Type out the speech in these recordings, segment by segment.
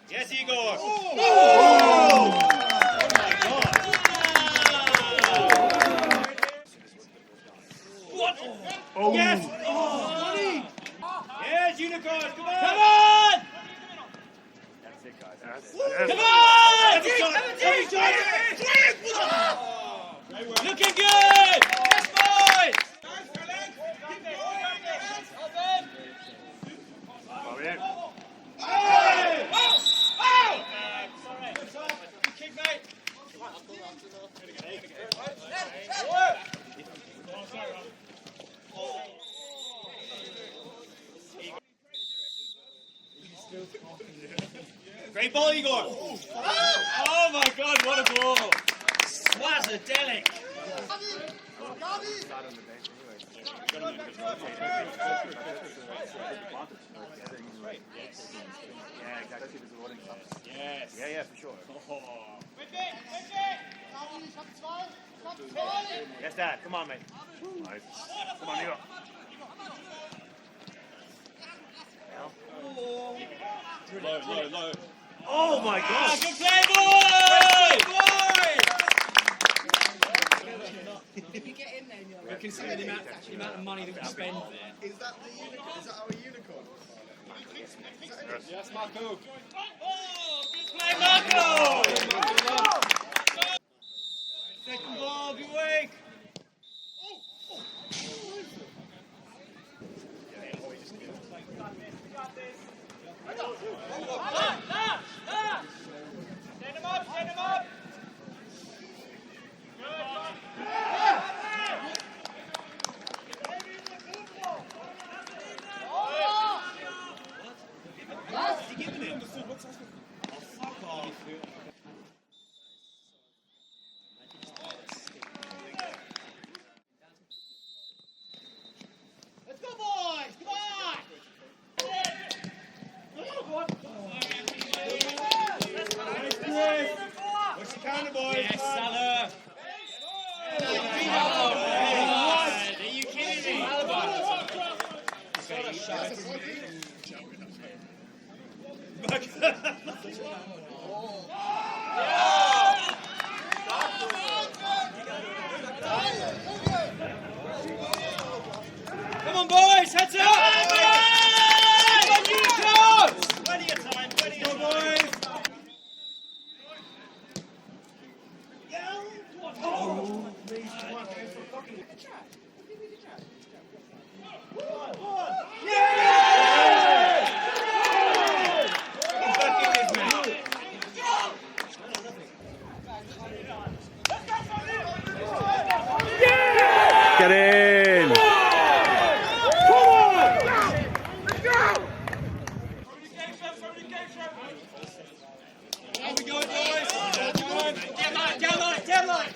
Yes, Igor! Oh! Oh. Yes! Oh! Yes, Unicorn! Come on! Come on! That's it, guys. Come on! Looking good! Yes, boys! Oh, yeah. Good kick, mate. Great ball, Igor. Oh my God, what a ball. Swazadelic. Yes. Yeah, for sure. Yes, Dad. Come on, mate. Nice. Come on, Igor. Low. Oh my God! Good play, boys! If you get in there, you're Considering the amount of money that we spend there. Is that the unicorn? Is that our unicorn? Yes, Marco. Good play, Marco! Second ball, be awake. Stand him up! Let's go, boys! Come on! What's the counter, boys? Yes, Salah. Are you kidding me? Come on, boys! Heads up! Come on, Unicorns! Plenty of time, boys! Get in! How we going, boys? Down line!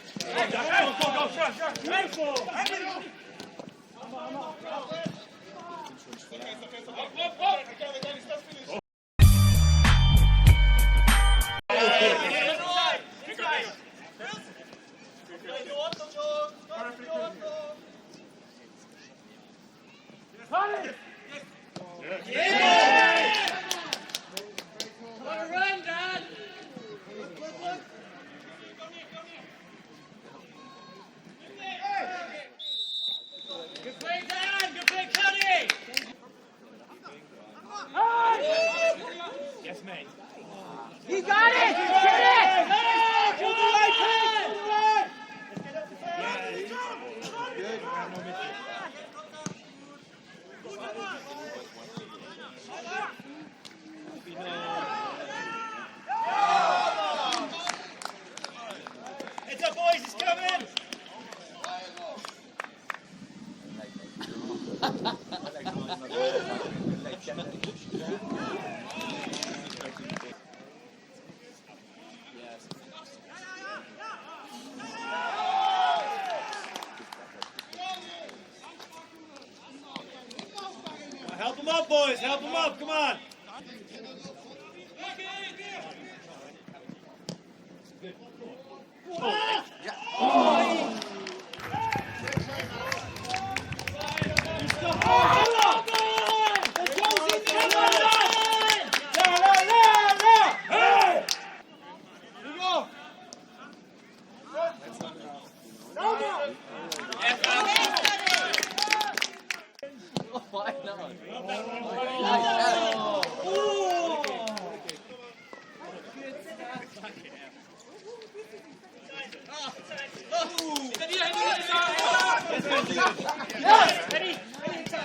Good play, Dan! Good play, Cuddy! Yes, mate. You got it! Get it! To the right, Pete! To the right! Heads up, boys! It's coming! Help them up, boys! Help them up! Come on!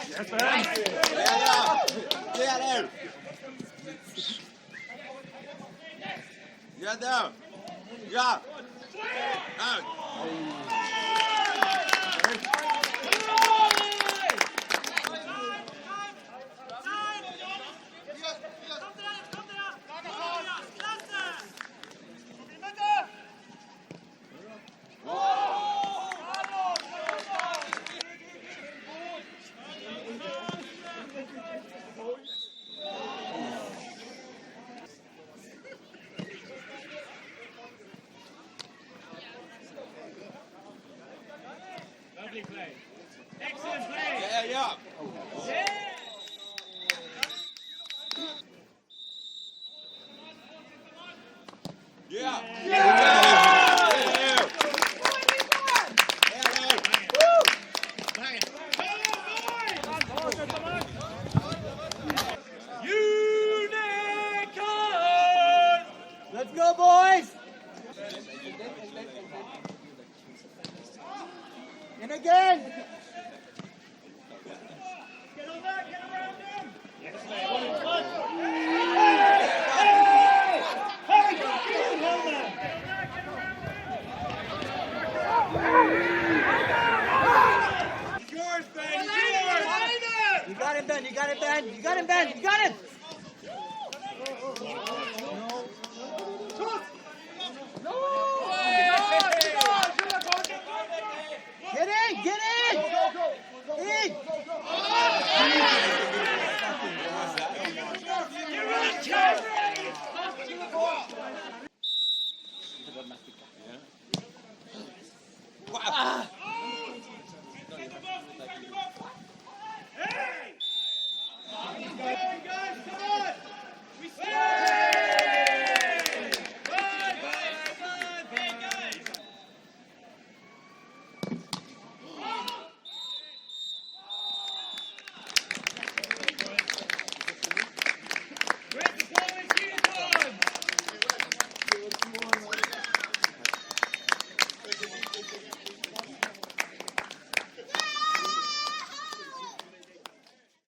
Yes, man. Yeah, there. Yeah, there. Yeah. Lovely play. Excellent play. Yeah, yeah. Yeah. Yeah.